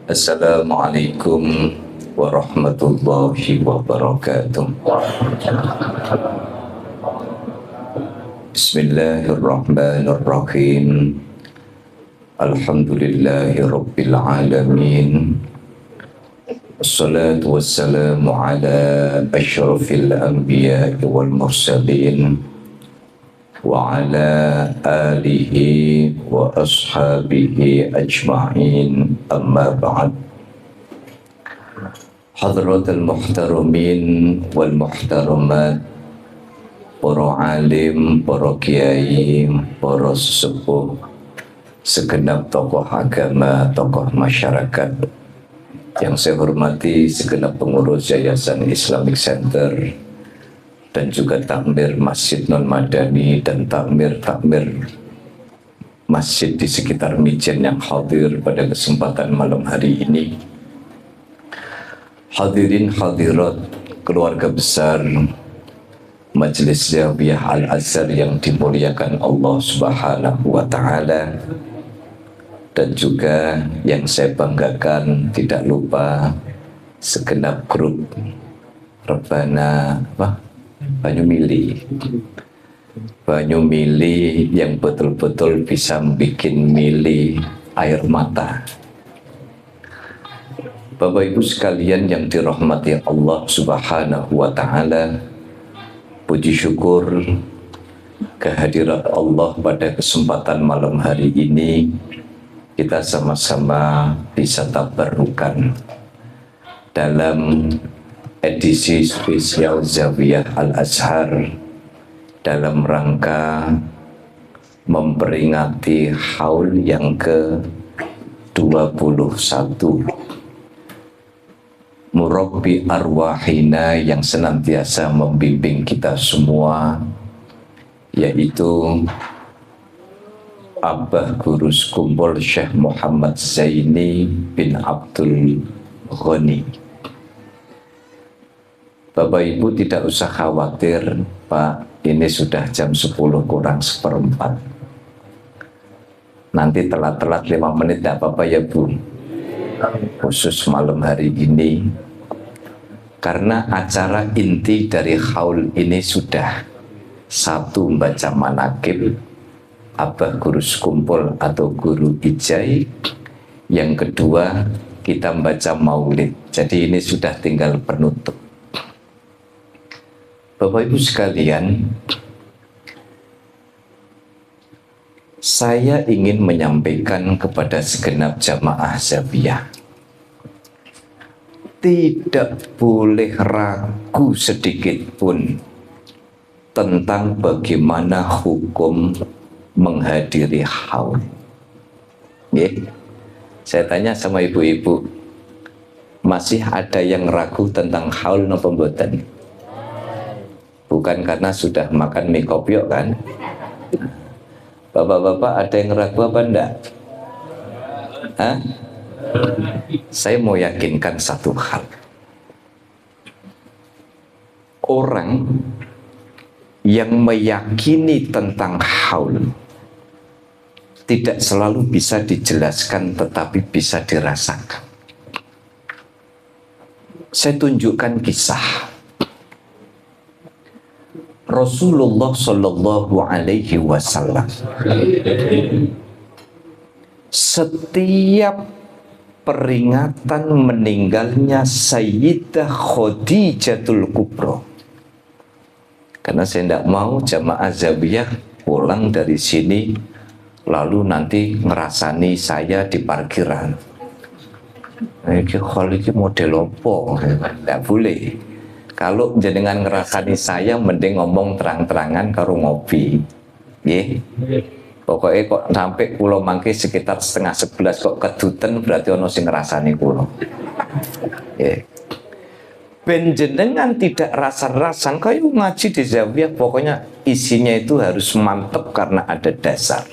Assalamualaikum warahmatullahi wabarakatuh. Bismillahirrahmanirrahim. Alhamdulillahi rabbil alamin. Assalatu wassalamu ala asyrafil anbiya'i wal mursalin wa ala alihi wa ashabihi ajma'in, amma ba'd. Hadratul muhtaramin wal muhtaramat, para alim, para kiai, para sesepuh, segenap tokoh agama, tokoh masyarakat yang saya hormati, segenap pengurus Yayasan Islamic Center dan juga takmir Masjid Non Madani dan takmir masjid di sekitar Mijen yang hadir pada kesempatan malam hari ini. Hadirin hadirat keluarga besar Majelis Zawiyah Al-Azhar yang dimuliakan Allah Subhanahu wa Ta'ala, dan juga yang saya banggakan tidak lupa segenap grup Rebana Banyumili yang betul-betul bisa bikin mili air mata. Bapak Ibu sekalian yang dirahmati Allah Subhanahu wa Ta'ala, puji syukur kehadirat Allah pada kesempatan malam hari ini kita sama-sama bisa tabarukan dalam edisi spesial Zawiyah Al-Azhar dalam rangka memperingati haul yang ke-21 Murabbi arwahina yang senantiasa membimbing kita semua, yaitu Abah Guru Sekumpul Syekh Muhammad Zaini bin Abdul Ghani. Bapak Ibu tidak usah khawatir, Pak, ini sudah jam 10 kurang seperempat. Nanti telat-telat 5 menit tidak apa-apa ya Bu, khusus malam hari ini, karena acara inti dari haul ini sudah satu, membaca manaqib Abah Guru Sekumpul atau Guru Ijai, yang kedua kita membaca maulid. Jadi ini sudah tinggal penutup. Bapak Ibu sekalian, saya ingin menyampaikan kepada segenap jamaah Zawiyah, tidak boleh ragu sedikit pun tentang bagaimana hukum menghadiri haul. Saya tanya sama ibu-ibu, masih ada yang ragu tentang haul napa mboten? Bukan karena sudah makan mie kopiok kan? Bapak-bapak ada yang ragu apa enggak? Hah? Saya mau yakinkan satu hal. Orang yang meyakini tentang haul tidak selalu bisa dijelaskan, tetapi bisa dirasakan. Saya tunjukkan kisah Rasulullah Shallallahu Alaihi Wasallam. Setiap peringatan meninggalnya Sayyidah Khadijatul Kubro, karena saya tidak mau jamaah Zawiyah pulang dari sini lalu nanti ngerasani saya di parkiran. Ini model opo, tidak boleh. Kalau jenengan ngerasani saya, mending ngomong terang-terangan karo ngopi. Pokoknya kok sampai pulau mangke sekitar 10:30 kok keduten, berarti ono sing ngerasani pulau. Ben jenengan tidak rasan-rasan, kayak ngaji di Zawiyah, pokoknya isinya itu harus mantep karena ada dasar.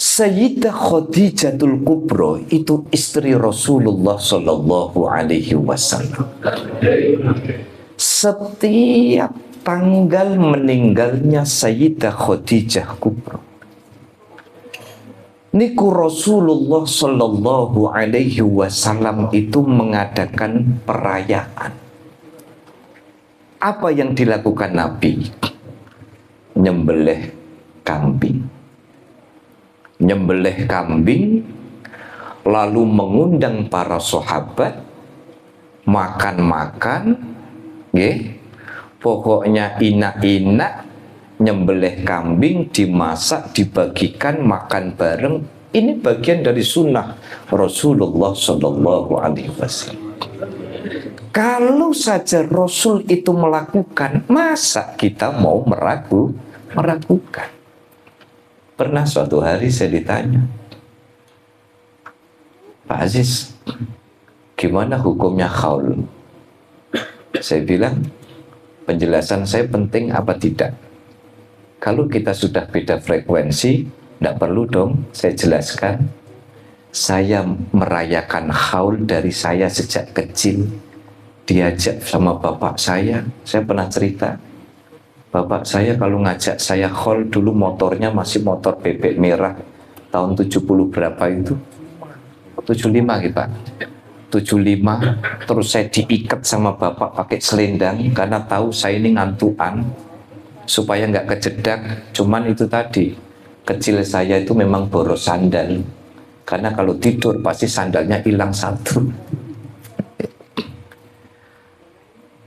Sayyidah Khadijatul Kubro itu istri Rasulullah Sallallahu Alaihi Wasallam. Setiap tanggal meninggalnya Sayyidah Khadijah Kubro, Niku Rasulullah Shallallahu Alaihi Wasallam itu mengadakan perayaan. Apa yang dilakukan Nabi? Nyembelih kambing. Nyembelih kambing, lalu mengundang para sahabat makan-makan, pokoknya inak-inak nyembelih kambing, dimasak, dibagikan, makan bareng. Ini bagian dari sunnah Rasulullah Shallallahu Alaihi Wasallam. Kalau saja Rasul itu melakukan, masa kita mau meragukan? Pernah suatu hari saya ditanya, Pak Aziz, gimana hukumnya khaul? Saya bilang, penjelasan saya penting apa tidak? Kalau kita sudah beda frekuensi, tidak perlu dong saya jelaskan. Saya merayakan haul dari saya sejak kecil. Diajak sama bapak saya pernah cerita. Bapak saya kalau ngajak saya haul dulu motornya masih motor bebek merah. Tahun 70 berapa itu? 75 gitu Pak. 75, terus saya diikat sama bapak pakai selendang karena tahu saya ini ngantuan. Supaya nggak kejedak, cuman itu tadi kecil saya itu memang boros sandal karena kalau tidur pasti sandalnya hilang satu.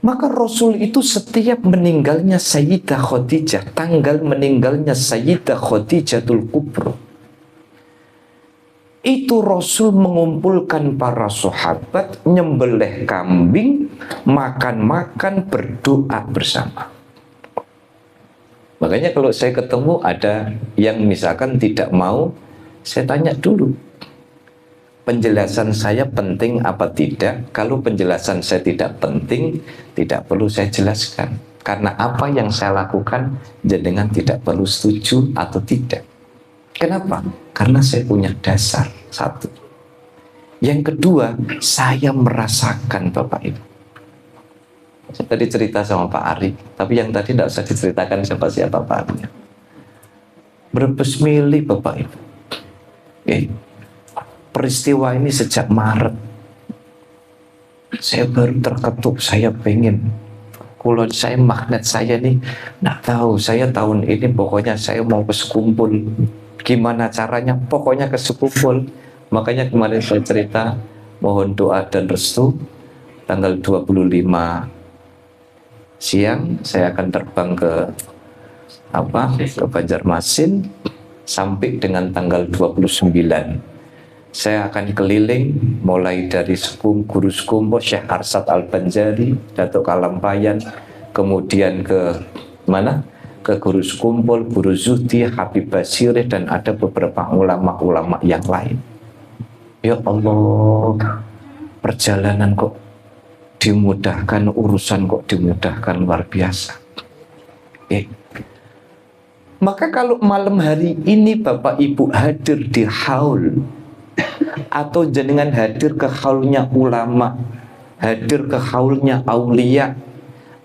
Maka Rasul itu setiap meninggalnya Sayyidah Khadijah, tanggal meninggalnya Sayyidah Khadijatul Kubra, itu Rasul mengumpulkan para sahabat, nyembelih kambing, makan-makan, berdoa bersama. Makanya kalau saya ketemu ada yang misalkan tidak mau, saya tanya dulu, penjelasan saya penting apa tidak? Kalau penjelasan saya tidak penting, tidak perlu saya jelaskan. Karena apa yang saya lakukan, jenengan tidak perlu setuju atau tidak. Kenapa? Karena saya punya dasar, satu. Yang kedua, saya merasakan Bapak Ibu. Saya tadi cerita sama Pak Ari, tapi yang tadi tidak usah diceritakan siapa-siapa Pak Ari. Brebes Mili Bapak Ibu. Peristiwa ini sejak Maret. Saya baru terketuk, saya pengen. Kalau saya magnet saya nih, nggak tahu. Saya tahun ini pokoknya saya mau ke sekumpul. Gimana caranya? Pokoknya ke sekumpul. Makanya kemarin saya cerita, mohon doa dan restu. Tanggal 25 siang saya akan terbang ke Banjarmasin sampai dengan tanggal 29. Saya akan keliling mulai dari Guru Sekumpo Syekh Arsad Al-Banjari, Datuk Kalampayan, kemudian ke mana? Ke Guru Sekumpul, Guru Zuhdi, Habib Basirih, dan ada beberapa ulama-ulama yang lain. Ya Allah, perjalanan kok dimudahkan, urusan kok dimudahkan, luar biasa. Maka kalau malam hari ini Bapak Ibu hadir di haul, atau jenengan hadir ke haulnya ulama, hadir ke haulnya aulia,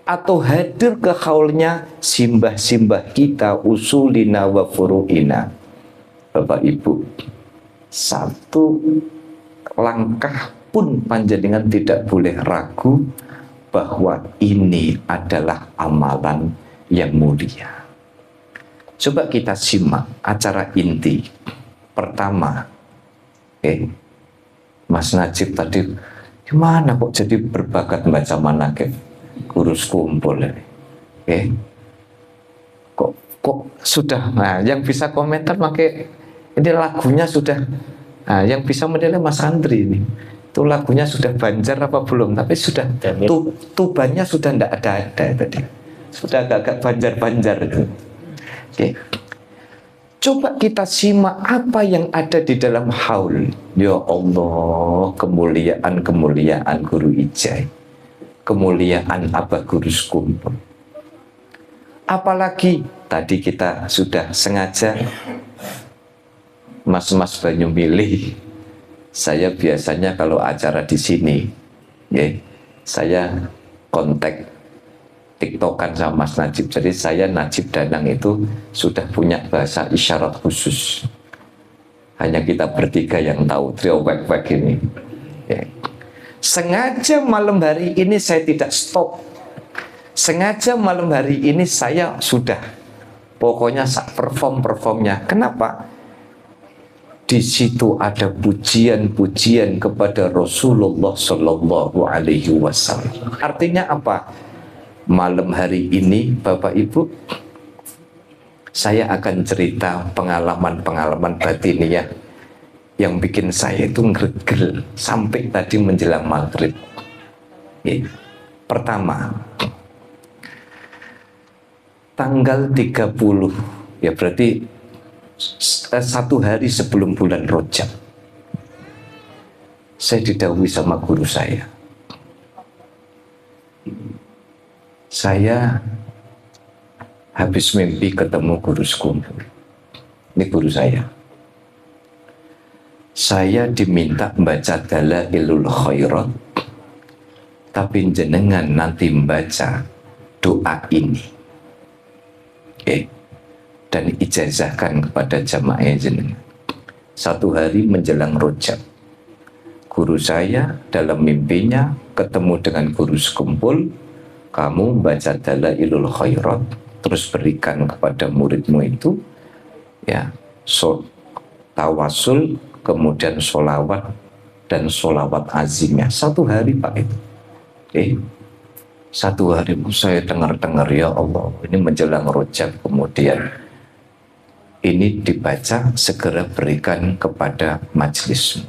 atau hadir ke haulnya simbah-simbah kita, usulina wa furu'ina, Bapak Ibu, satu langkah pun panjenengan tidak boleh ragu bahwa ini adalah amalan yang mulia. Coba kita simak acara inti pertama. Mas Najib tadi, gimana kok jadi berbakat baca manaqib Guru Sekumpul ini? Kok sudah, nah yang bisa komentar pakai ini lagunya sudah, nah yang bisa menilai Mas Andri ini. Itu lagunya sudah Banjar apa belum? Tapi sudah tubannya sudah tidak ada tadi. Sudah agak-agak Banjar-Banjar itu. Coba kita simak apa yang ada di dalam haul. Ya Allah, kemuliaan Guru Ijai, kemuliaan Abah Guru Sekumpul. Apalagi tadi kita sudah sengaja Mas-mas Banyu milih. Saya biasanya kalau acara di sini, saya kontak TikTokan sama Mas Najib. Jadi saya Najib Danang itu sudah punya bahasa isyarat khusus. Hanya kita bertiga yang tahu, trio wek-wek ini. Ya. Sengaja malam hari ini saya tidak stop. Sengaja malam hari ini saya sudah pokoknya performnya. Kenapa? Di situ ada pujian-pujian kepada Rasulullah Shallallahu Alaihi Wasallam. Artinya apa? Malam hari ini, Bapak Ibu, saya akan cerita pengalaman-pengalaman batiniah yang bikin saya itu ngeregel sampai tadi menjelang maghrib. Pertama, tanggal 30, ya berarti 1 hari sebelum bulan Rajab, saya didhawuhi sama guru saya habis mimpi ketemu guru sekumpul. Ini guru saya diminta membaca Dalailul Khairat, tapi jenengan nanti membaca doa ini, dan ijazahkan kepada jamaah jenengan. 1 hari menjelang Rajab, guru saya dalam mimpinya ketemu dengan guru sekumpul, kamu baca Dalailul Khairat, terus berikan kepada muridmu itu, ya, tawasul, kemudian sholawat dan sholawat azimnya. 1 hari Pak itu. 1 hari saya dengar-dengar, ya Allah, ini menjelang Rajab, kemudian ini dibaca, segera berikan kepada majelismu.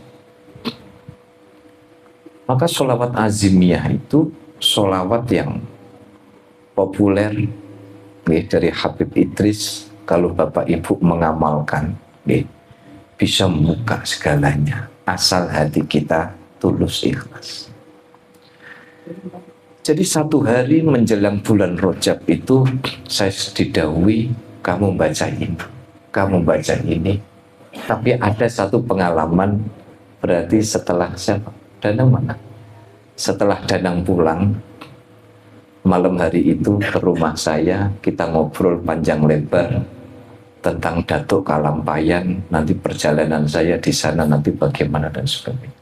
Maka sholawat azimiyah itu sholawat yang populer dari Habib Idris. Kalau Bapak Ibu mengamalkan, bisa membuka segalanya, asal hati kita tulus ikhlas. Jadi 1 hari menjelang bulan Rajab itu saya didhawuhi, kamu baca ini, kamu baca ini. Tapi ada satu pengalaman, berarti setelah Danang mana? Setelah Danang pulang, malam hari itu ke rumah saya, kita ngobrol panjang lebar tentang Datuk Kalampayan, nanti perjalanan saya di sana nanti bagaimana dan sebagainya.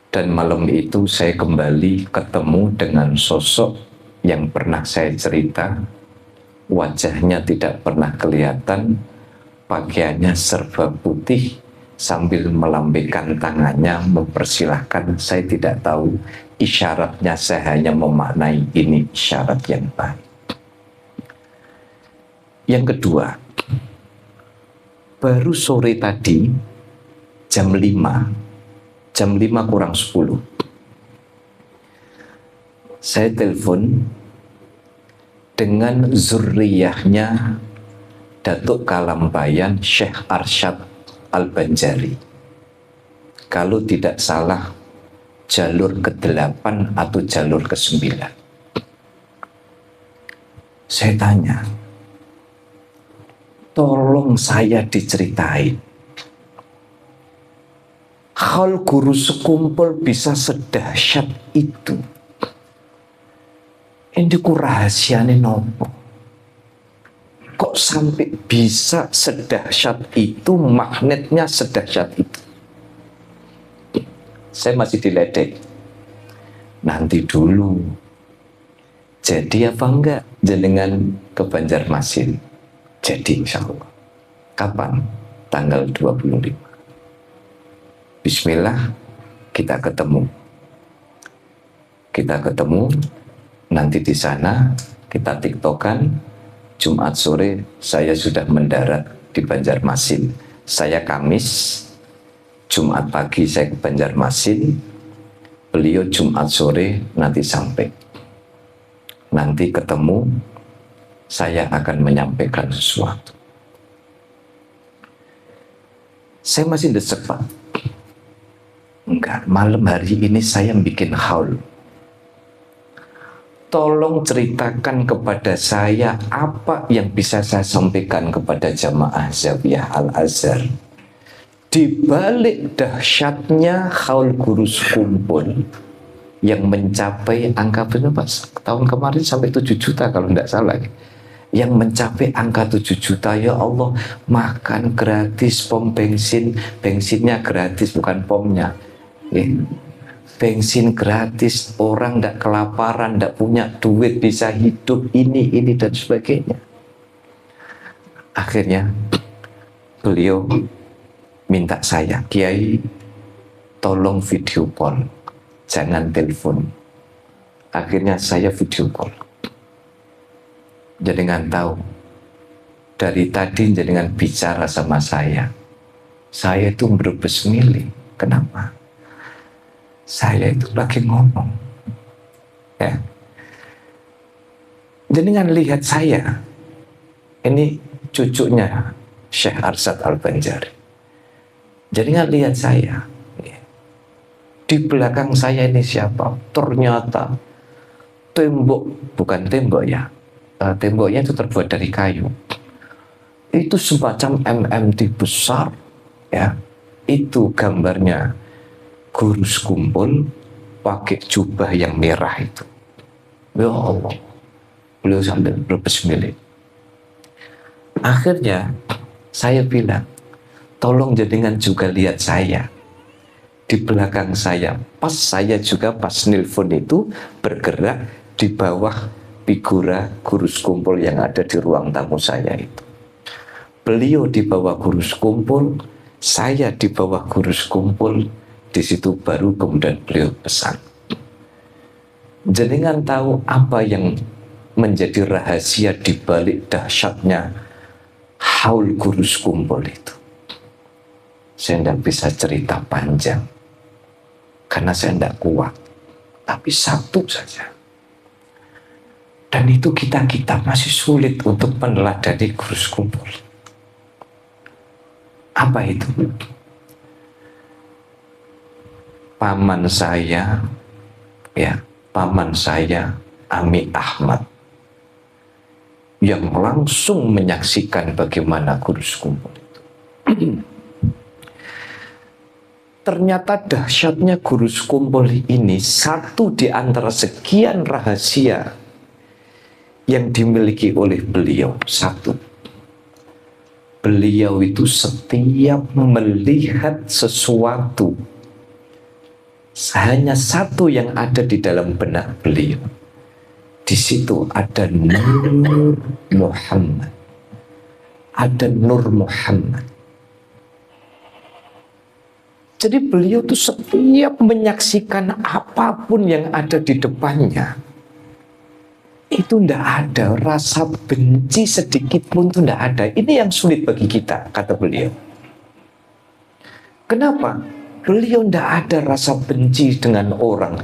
Dan malam itu saya kembali ketemu dengan sosok yang pernah saya cerita, wajahnya tidak pernah kelihatan, pakaiannya serba putih, sambil melambaikan tangannya mempersilahkan. Saya tidak tahu isyaratnya, saya hanya memaknai ini isyarat yang baik. Yang kedua, baru sore tadi jam 5 kurang 10, saya telepon dengan zurriyahnya Datuk Kalampayan Syekh Arsyad Al-Banjari. Kalau tidak salah jalur ke-8 atau jalur ke-9. Saya tanya, tolong saya diceritain, hal guru sekumpul bisa sedahsyat itu. Ini ku rahasiane nopo? Kok sampai bisa sedahsyat itu, magnetnya sedahsyat itu? Saya masih diledek. Nanti dulu. Jadi apa enggak jenengan ke Banjarmasin? Jadi insya Allah. Kapan? Tanggal 25. Bismillah, kita ketemu. Nanti di sana kita tiktokan. Jumat sore saya sudah mendarat di Banjarmasin. Saya Kamis, Jumat pagi saya ke Banjarmasin. Beliau Jumat sore nanti sampai. Nanti ketemu, saya akan menyampaikan sesuatu. Saya masih desek, Pak. Enggak, malam hari ini saya bikin haul. Tolong ceritakan kepada saya apa yang bisa saya sampaikan kepada jamaah Zawiyah Al-Azhar. Di balik dahsyatnya haul guru sekumpul yang mencapai angka berapa? Tahun kemarin sampai 7 juta kalau tidak salah. yang mencapai angka 7 juta, ya Allah, makan gratis, pom bensin, bensinnya gratis bukan pomnya, bensin gratis, orang tidak kelaparan, tidak punya duit, bisa hidup, ini dan sebagainya. Akhirnya beliau minta saya, Kiai, tolong video call, jangan telepon. Akhirnya saya video call. Jenengan tahu, dari tadi jenengan bicara sama saya itu berbes milih. Kenapa? Saya itu lagi ngomong, ya. Jenengan lihat saya, ini cucunya Syekh Arsyad Al-Banjari. Jenengan lihat saya, ya. Di belakang saya ini siapa? Ternyata tembok, bukan tembok ya, temboknya itu terbuat dari kayu. Itu semacam MMT besar, ya. Itu gambarnya Gurus kumpul pakai jubah yang merah itu. Ya Allah, beliau sambil berbismillah. Akhirnya saya bilang, tolong jenengan juga lihat saya. Di belakang saya, pas saya juga pas nelfon itu bergerak di bawah figura Gurus kumpul yang ada di ruang tamu saya itu. Beliau di bawah Gurus kumpul, saya di bawah Gurus kumpul. Di situ baru kemudian beliau pesan, jenengan tahu apa yang menjadi rahasia di balik dahsyatnya haul Gurus kumpul itu? Saya tidak bisa cerita panjang karena saya tidak kuat, tapi satu saja. Dan itu kita masih sulit untuk meneladani Gurus kumpul. Apa itu? Paman saya, ya, paman saya Ami Ahmad, yang langsung menyaksikan bagaimana Gurus kumpul itu. Ternyata dahsyatnya Gurus kumpul ini satu di antara sekian rahasia yang dimiliki oleh beliau. Satu, beliau itu setiap melihat sesuatu, hanya satu yang ada di dalam benak beliau. Di situ ada Nur Muhammad. Ada Nur Muhammad. Jadi beliau itu setiap menyaksikan apapun yang ada di depannya, itu tidak ada rasa benci sedikit pun, itu tidak ada. Ini yang sulit bagi kita, kata beliau. Kenapa? Beliau tidak ada rasa benci dengan orang,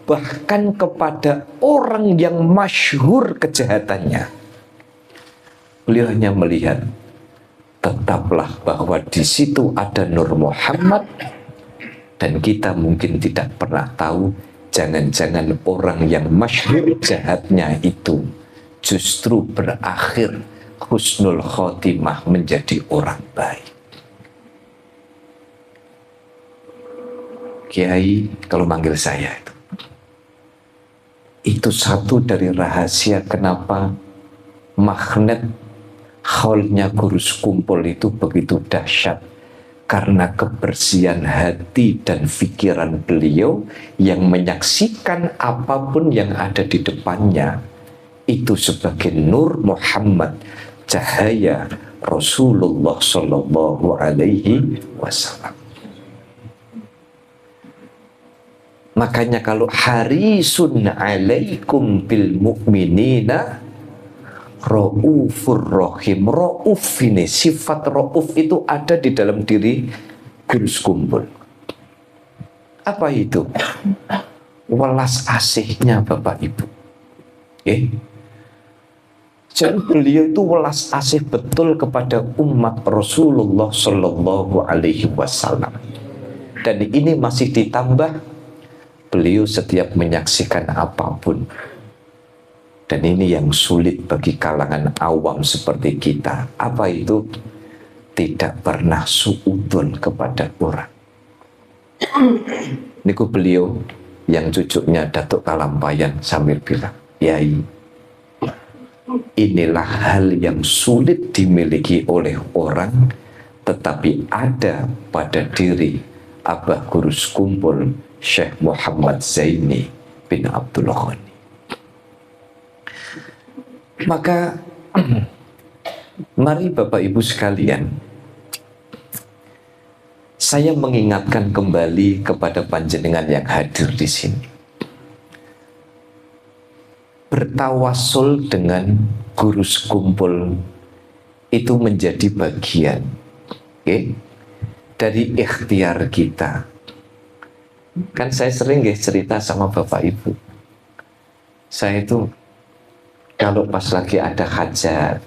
bahkan kepada orang yang masyhur kejahatannya. Beliau hanya melihat, tetaplah bahwa di situ ada Nur Muhammad, dan kita mungkin tidak pernah tahu, jangan-jangan orang yang masyhur jahatnya itu justru berakhir husnul khotimah menjadi orang baik. Kiai kalau manggil saya itu satu dari rahasia kenapa magnet haulnya Gurus kumpul itu begitu dahsyat, karena kebersihan hati dan pikiran beliau yang menyaksikan apapun yang ada di depannya itu sebagai Nur Muhammad, cahaya Rasulullah Shallallahu Alaihi Wasallam. Makanya kalau harisun alaikum bil mu'minina raufur rahim. Rauf ini, sifat rauf itu ada di dalam diri Gurus kumpul. Apa itu? Welas asihnya Bapak Ibu. Jadi beliau itu welas asih betul kepada umat Rasulullah Shallallahu Alaihi Wasallam. Dan ini masih ditambah, beliau setiap menyaksikan apapun, dan ini yang sulit bagi kalangan awam seperti kita. Apa itu? Tidak pernah suudzon kepada orang. Niku beliau yang cucunya Datuk Kalampayan sambil bilang, Yai, inilah hal yang sulit dimiliki oleh orang, tetapi ada pada diri Abah Guru Sekumpul Syekh Muhammad Zaini bin Abdul Ghani. Maka mari Bapak Ibu sekalian, saya mengingatkan kembali kepada panjenengan yang hadir di sini. Bertawasul dengan guru sekumpul itu menjadi bagian, dari ikhtiar kita. Kan saya sering cerita sama Bapak Ibu, saya itu kalau pas lagi ada hajat,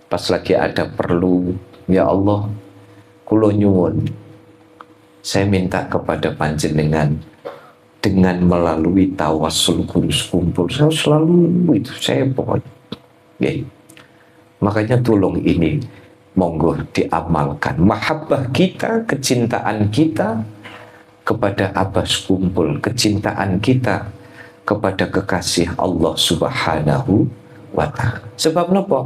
pas lagi ada perlu, ya Allah, kulo nyuwun, saya minta kepada panjenengan dengan melalui tawasul guru sekumpul. Saya selalu itu, saya pokoknya. Makanya tolong ini, monggo diamalkan. Mahabbah kita, kecintaan kita kepada Abah Sekumpul, kecintaan kita kepada kekasih Allah Subhanahu wa ta'ala. Sebab apa?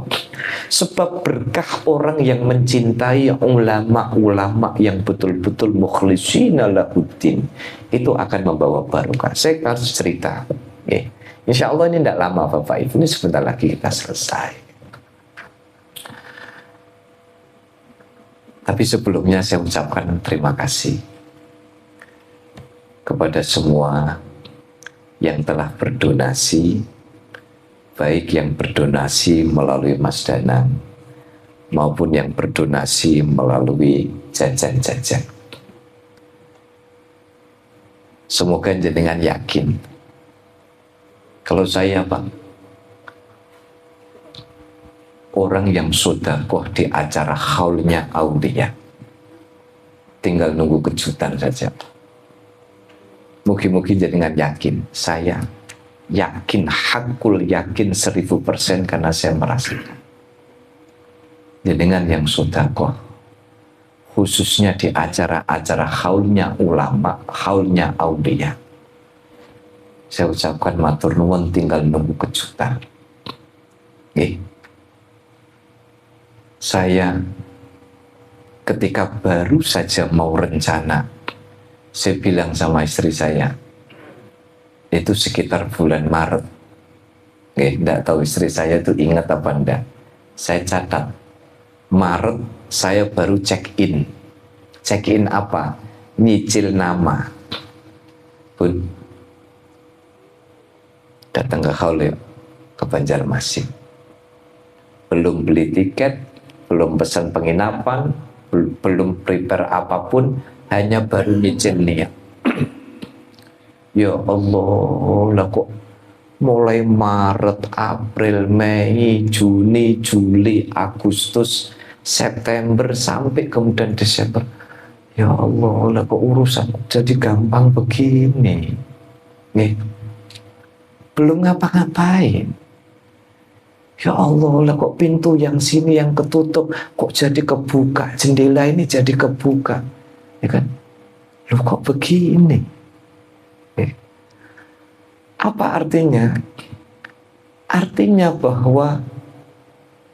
Sebab berkah orang yang mencintai ulama-ulama yang betul-betul mukhlishina lahuddin, itu akan membawa barokah. Saya harus cerita, insya Allah ini tidak lama Bapak Ibu, ini sebentar lagi kita selesai. Tapi sebelumnya saya ucapkan terima kasih kepada semua yang telah berdonasi, baik yang berdonasi melalui Mas Danang maupun yang berdonasi melalui jajan-jajan. Semoga jenengan yakin kalau saya orang yang sedekah di acara haulnya aulia, tinggal nunggu kejutan saja. Mungkin jenengan yakin, saya yakin, hakul yakin 1000% karena saya merasakan. Jenengan yang sedekah, khususnya di acara-acara haulnya ulama, haulnya aulia, saya ucapkan matur nuwun, tinggal nunggu kejutan. Saya ketika baru saja mau rencana, saya bilang sama istri saya, itu sekitar bulan Maret. Tidak tahu istri saya itu ingat apa enggak. Saya catat, Maret saya baru check-in. Check-in apa? Nyicil nama. Bun, datang ke haul ke Banjarmasin. Belum beli tiket, belum pesan penginapan, belum prepare apapun, hanya baru nyicil niat. Ya Allah, lah kok mulai Maret, April, Mei, Juni, Juli, Agustus, September, sampai kemudian Desember. Ya Allah, lah kok urusan jadi gampang begini. Belum ngapa-ngapain. Ya Allah, lah kok pintu yang sini yang ketutup kok jadi kebuka, jendela ini jadi kebuka, ya kan? Loh kok begini? Apa artinya? Artinya bahwa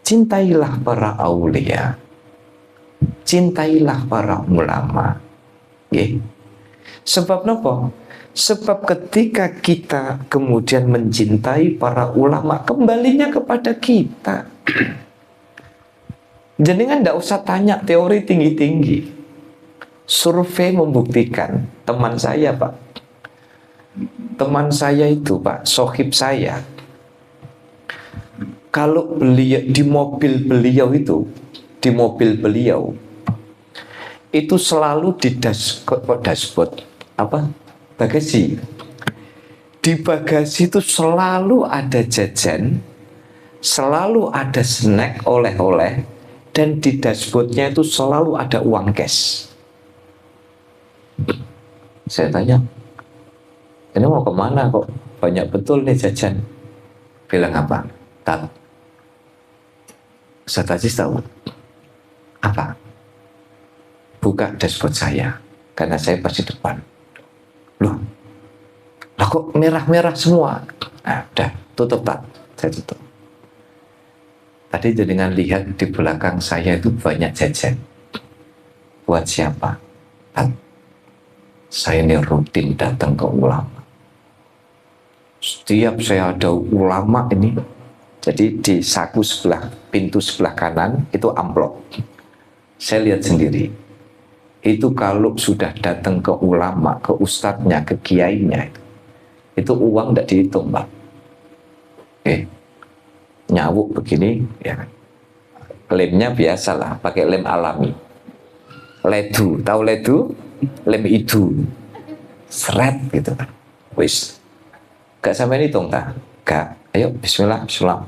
cintailah para aulia, cintailah para ulama. Sebab apa? Sebab ketika kita kemudian mencintai para ulama, kembalinya kepada kita. Jenengan tidak usah tanya teori tinggi-tinggi. Survei membuktikan, teman saya Pak, teman saya itu Pak, sohib saya, kalau beliau di mobil beliau itu selalu di dashboard apa? Bagasi. Di bagasi itu selalu ada jajan, selalu ada snack, oleh-oleh, dan di dashboardnya itu selalu ada uang cash. Saya tanya, ini mau kemana kok banyak betul nih jajan? Bilang apa? Tat, Ustaz Aziz tahu apa? Buka dashboard saya, karena saya pasti depan. Loh, lah kok merah-merah semua? Nah, udah tutup Tat, saya tutup. Tadi jenengan lihat di belakang saya itu banyak jajan. Buat siapa? Saya ini rutin datang ke ulama. Setiap saya ada ulama ini, jadi di saku sebelah, pintu sebelah kanan itu amplop. Saya lihat sendiri. Itu kalau sudah datang ke ulama, ke ustadznya, ke kiainya, itu uang tidak dihitung, Pak. Nyawuk begini, ya kan. Lemnya biasalah, pakai lem alami. Ledu, tahu ledu? Lem itu. Seret gitu kan. Wis. Gak sampai hitung tak? Gak. Ayo bismillah, bismillah.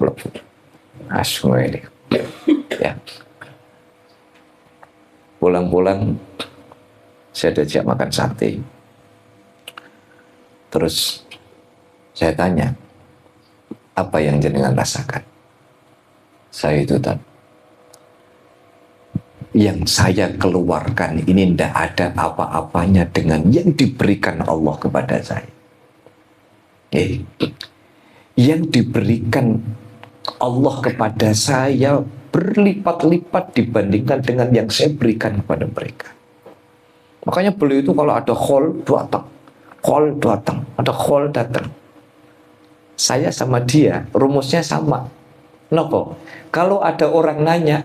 Semua ini. Ya. Pulang-pulang saya diajak makan sate. Terus saya tanya, apa yang jenengan rasakan? Saya itu tadi, yang saya keluarkan ini tidak ada apa-apanya dengan yang diberikan Allah kepada saya. Yang diberikan Allah kepada saya berlipat-lipat dibandingkan dengan yang saya berikan kepada mereka. Makanya beliau itu kalau ada khol datang, ada khol datang. Saya sama dia rumusnya sama. Kenapa? Kalau ada orang nanya,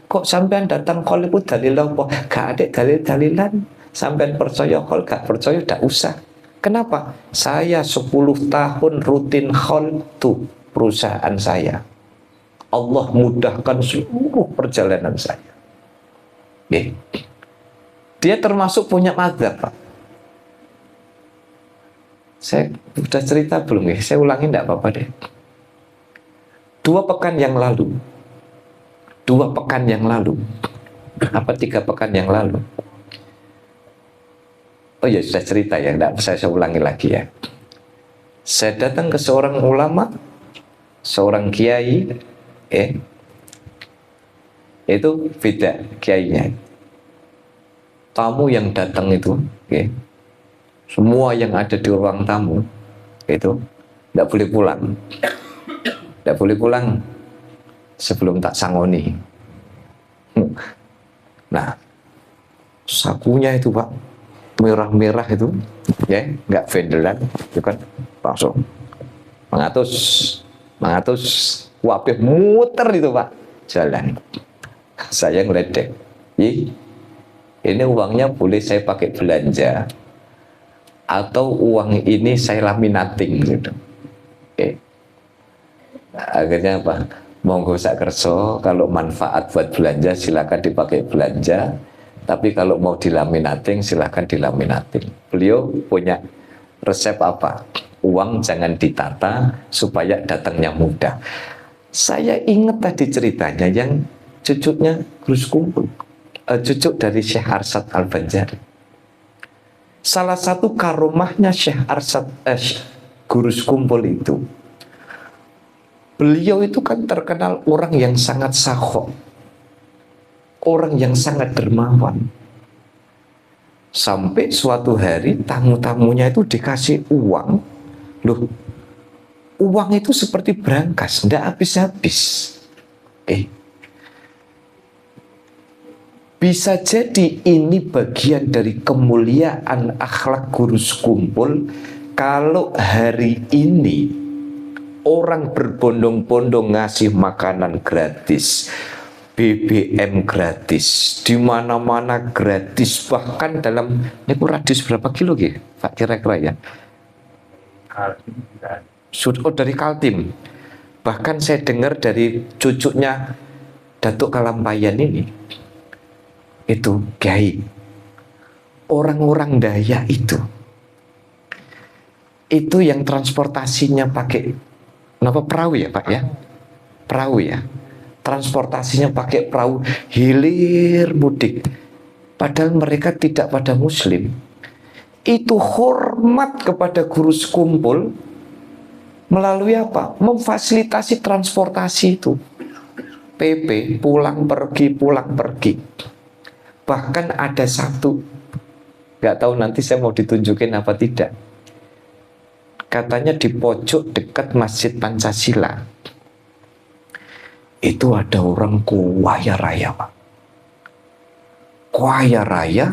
kok sampean datang khol itu dalil apa? Gak ada dalil-dalilan. Sampean percaya khol, gak percaya gak usah. Kenapa? Saya 10 tahun rutin khol tuh perusahaan saya. Allah mudahkan seluruh perjalanan saya. Dia termasuk punya mazhab, Pak. Saya sudah cerita belum ya? Saya ulangi enggak apa-apa deh. 2 pekan yang lalu. 2 pekan yang lalu. Apa 3 pekan yang lalu? Oh ya, sudah cerita ya, enggak saya ulangi lagi ya. Saya datang ke seorang ulama, seorang kiai, itu beda kiainya. Tamu yang datang itu, semua yang ada di ruang tamu itu tidak boleh pulang, tidak boleh pulang sebelum tak sangoni. Nah, sakunya itu Pak, merah-merah itu, ya, nggak vendelan, itu kan langsung mengatus, wabih muter itu Pak, jalan. Saya ngeledek, ini uangnya boleh saya pakai belanja atau uang ini saya laminating gitu. Akhirnya apa? Monggo sak kerso, kalau manfaat buat belanja silakan dipakai belanja, tapi kalau mau dilaminating silakan dilaminating. Beliau punya resep apa? Uang jangan ditata supaya datangnya mudah. Saya ingat tadi ceritanya yang cucunya Gus Kumpul, cucu dari Syekh Arsyad Al-Banjari. Salah satu karomahnya Syekh Arsyad Gurus Kumpul itu, beliau itu kan terkenal orang yang sangat sakhok, orang yang sangat dermawan. Sampai suatu hari tamu-tamunya itu dikasih uang. Loh, uang itu seperti berangkas, tidak habis-habis. Bisa jadi ini bagian dari kemuliaan akhlak Gurus Kumpul. Kalau hari ini orang berbondong-bondong ngasih makanan gratis, BBM gratis, di mana-mana gratis, bahkan dalam ini radius berapa kilo ya, Pak kira-kira ya? Sudah dari Kaltim. Bahkan saya dengar dari cucunya Datuk Kalampayan ini, itu Kiai, orang-orang Dayak itu yang transportasinya pakai perahu ya Pak ya, perahu ya, transportasinya pakai perahu, hilir mudik, padahal mereka tidak pada muslim. Itu hormat kepada Gurus Kumpul melalui apa? Memfasilitasi transportasi itu, PP pulang pergi. Bahkan ada satu, nggak tahu nanti saya mau ditunjukin apa tidak, katanya di pojok dekat Masjid Pancasila itu ada orang kaya raya, Pak. Kaya raya,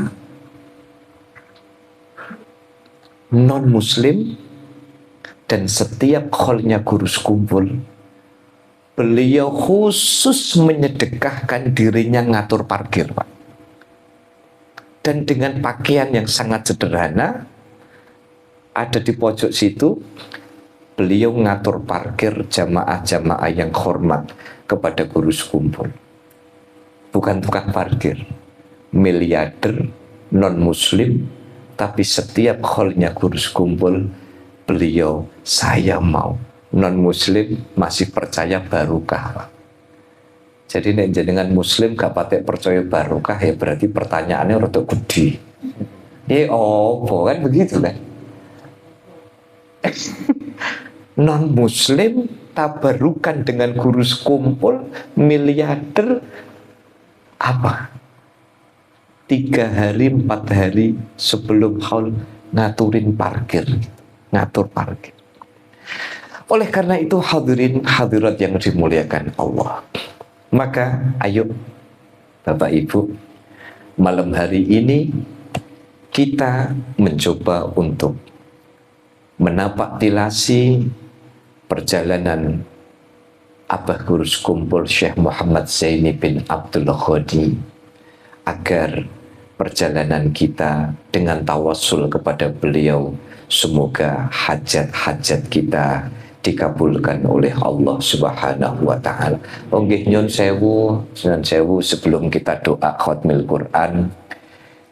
non muslim, dan setiap kholnya gurus kumpul, beliau khusus menyedekahkan dirinya ngatur parkir, Pak. Dan dengan pakaian yang sangat sederhana, ada di pojok situ, beliau ngatur parkir jamaah-jamaah yang hormat kepada gurus kumpul. Bukan tukang parkir, miliarder, non muslim, tapi setiap kholnya gurus kumpul, beliau, saya mau. Non muslim masih percaya barokah. Jadi nek jenengan muslim gak patek percaya barokah, ya berarti pertanyaannya rada gede. Kan begitu kan? Non muslim tabarukan dengan gurus kumpul, miliarder, apa? 3 hari 4 hari sebelum haul ngaturin parkir, ngatur parkir. Oleh karena itu hadirin hadirat yang dimuliakan Allah, maka ayo Bapak Ibu, malam hari ini kita mencoba untuk menapak tilasi perjalanan Abah Gurus Kumpul Syekh Muhammad Zaini bin Abdul Ghani, agar perjalanan kita dengan tawassul kepada beliau, semoga hajat-hajat kita dikabulkan oleh Allah Subhanahu wa Ta'ala. Nggih nyun sewu sebelum kita doa khatmil Quran,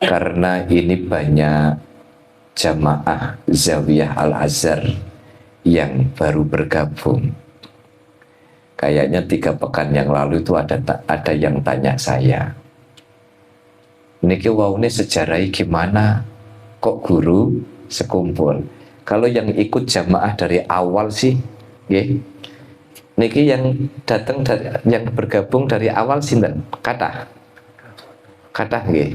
karena ini banyak jamaah Zawiyah Al-Azhar yang baru bergabung. Kayaknya 3 pekan yang lalu itu ada yang tanya saya, niki waune sejarahnya gimana kok guru sekumpul? Kalau yang ikut jamaah dari awal sih, niki yang datang yang bergabung dari awal sinten? Kathah nggih.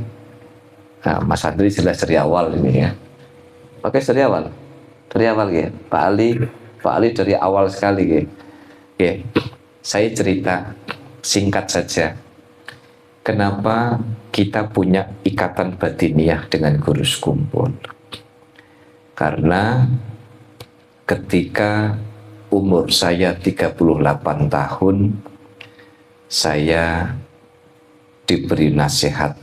Nah, Mas Andri jelas dari awal ini ya. Oke, dari awal nggih. Pak Ali dari awal sekali nggih. Saya cerita singkat saja. Kenapa kita punya ikatan batiniah dengan gurus kumpul? Karena ketika umur saya 38 tahun, saya diberi nasihat,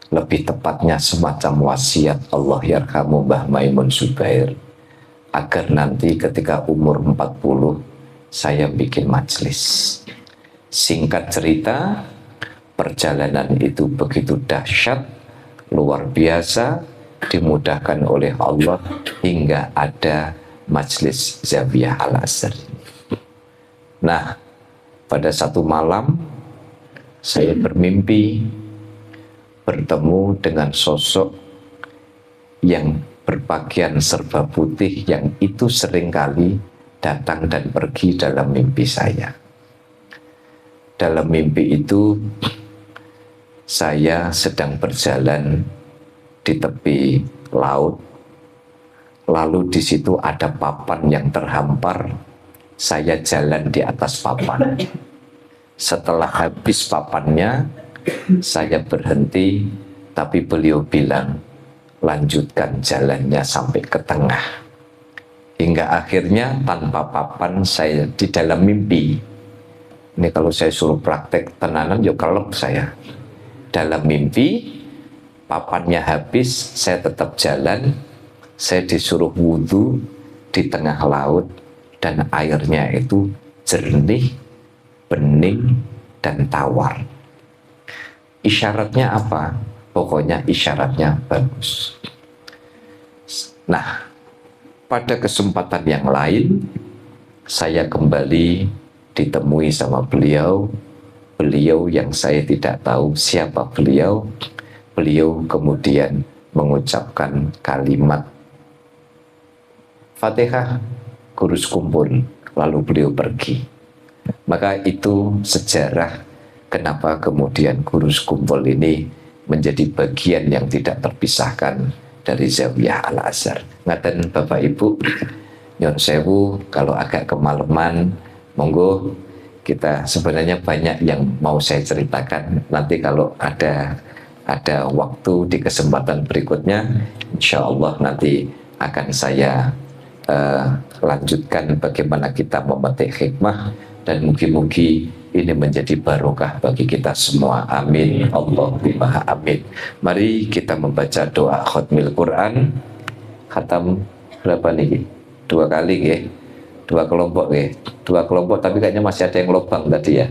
lebih tepatnya semacam wasiat Allah yarhamu Mbah Maimun Zubair, agar nanti ketika umur 40 saya bikin majelis. Singkat cerita, perjalanan itu begitu dahsyat, luar biasa, dimudahkan oleh Allah hingga ada majelis Zawiyah Al-Azhar. Nah, pada satu malam saya bermimpi bertemu dengan sosok yang berpakaian serba putih, yang itu seringkali datang dan pergi dalam mimpi saya. Dalam mimpi itu saya sedang berjalan di tepi laut, lalu di situ ada papan yang terhampar. Saya jalan di atas papan. Setelah habis papannya, saya berhenti, tapi beliau bilang, lanjutkan jalannya sampai ke tengah. Hingga akhirnya tanpa papan saya di dalam mimpi. Ini kalau saya suruh praktek tenanan, yuk kelep saya. Dalam mimpi, papannya habis, saya tetap jalan, saya disuruh wudhu di tengah laut, dan airnya itu jernih, bening, dan tawar. Isyaratnya apa? Pokoknya isyaratnya bagus. Nah, pada kesempatan yang lain, saya kembali ditemui sama beliau. Beliau yang saya tidak tahu siapa beliau. Beliau kemudian mengucapkan kalimat Fatihah, gurus kumpul, lalu beliau pergi. Maka itu sejarah kenapa kemudian gurus kumpul ini menjadi bagian yang tidak terpisahkan dari Zawiyah Al-Azhar. Ngaten Bapak Ibu, nyon sewu kalau agak kemalaman, monggo kita sebenarnya banyak yang mau saya ceritakan. Nanti kalau ada waktu di kesempatan berikutnya, insya Allah nanti akan saya lanjutkan bagaimana kita memetik hikmah, dan mugi-mugi ini menjadi barokah bagi kita semua. Amin. Allahumma amin. Mari kita membaca doa khatmil Quran. Khatam berapa nih? 2 kali ya. 2 kelompok ya. 2 kelompok, tapi kayaknya masih ada yang lubang tadi ya.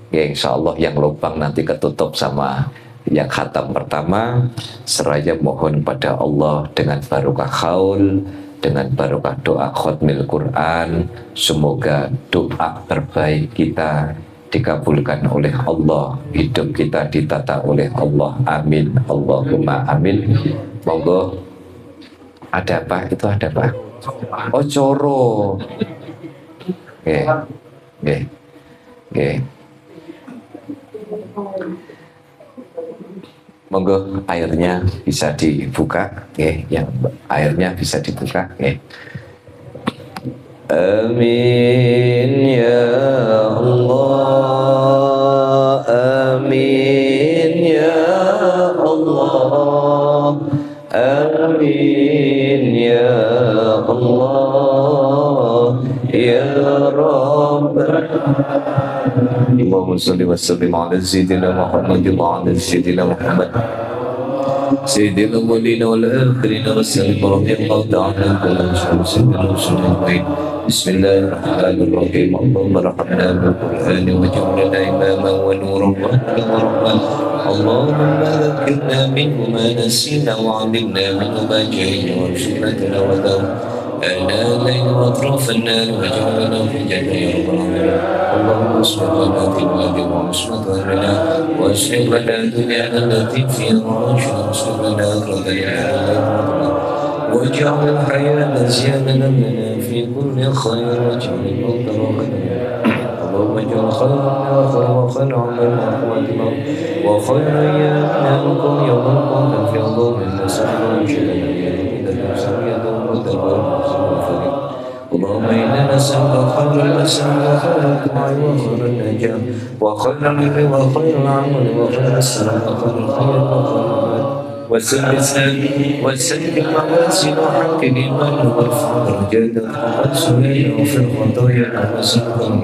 Ya insya Allah yang lubang nanti ketutup sama yang khatam pertama. Seraya mohon pada Allah dengan barokah khaul, dengan barokah doa khatmil Quran, semoga doa terbaik kita dikabulkan oleh Allah, hidup kita ditata oleh Allah. Amin. Allahumma amin. Monggo. Ada apa? Itu ada apa? Oh, coro. Oke. Oke. Oke. Monggo airnya bisa dibuka, yang airnya bisa dibuka, Amin ya Allah, amin ya Allah, amin ya Allah ya Rabbal Allahumma salli wa sallim ala sayyidina Muhammad wa ala sayyidina Muhammad sayyidina awwalina wal akhirina wa sallim radhiyallahu ta'ala anhu sayyidina Rasulullah. Bismillahirrahmanirrahim. Allahumma rahmana bil Qur'ani waj'alna imaman wa nuran wa hudan wa rahmah. Allahumma dhakkirna minhu ma nasina wa 'allimna minhu ma jahilna warzuqna tilawatahu آناء الليل وأطراف النار واجعلنا في الجنة يا رب العالمين. اللهم اصلح لنا ديننا وعصمة أمرنا واصلح لنا دنيانا التي فيها معاشنا واصلح لنا آخرتنا واجعل الحياة زيادة لنا في كل خير واجعل الموت راحة. اللهم اجعل خيرا آخر وخير عملنا أخواتنا وخير أيامنا لكم يوم القيامة في الله نسأل وجلنا اللهم إنا نسألك خير الأسماء وخير الدعاء وخير النجاة وخير البر وخير العمل وخير السلام وخير الخير وسلم المواسم وحق الإيمان وارفع درجات الحسنين وفي الخطايا وسلم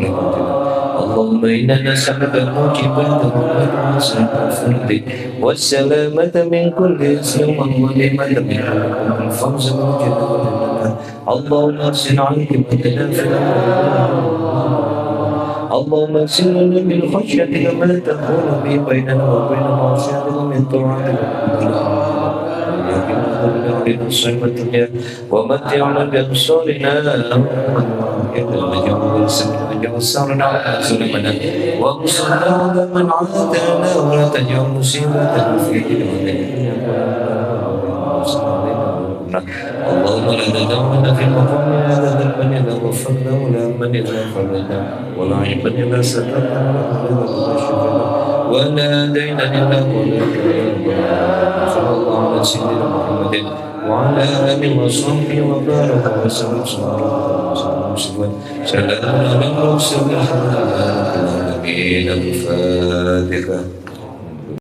اللهم إنا نسألك الموجبات والمحاسن والفرد والسلامة من كل إثم والغنيمة من كل الفوز والجنة والجنة. اللهم أحسن عاقبتنا في اللهم اغفر لنا من خشيتك ما تحول به بيننا وبين معصيتك من طاعتك ومتعنا بأبصارنا وسرنا وسلمنا وانصرنا على من عادانا ولا تجعل مصيبتنا في ديننا. اللهم لا تدعنا في المقام هذا ذنبا اذا غفرنا ولا من اذا فرجنا ولا عيبا اذا سترنا ولا دينا الا قضيته. صلى الله على سيدنا محمد وعلى اله وصحبه وبارك وسلم. سلام على المرسلين الحمد لله رب العالمين. الفاتحه.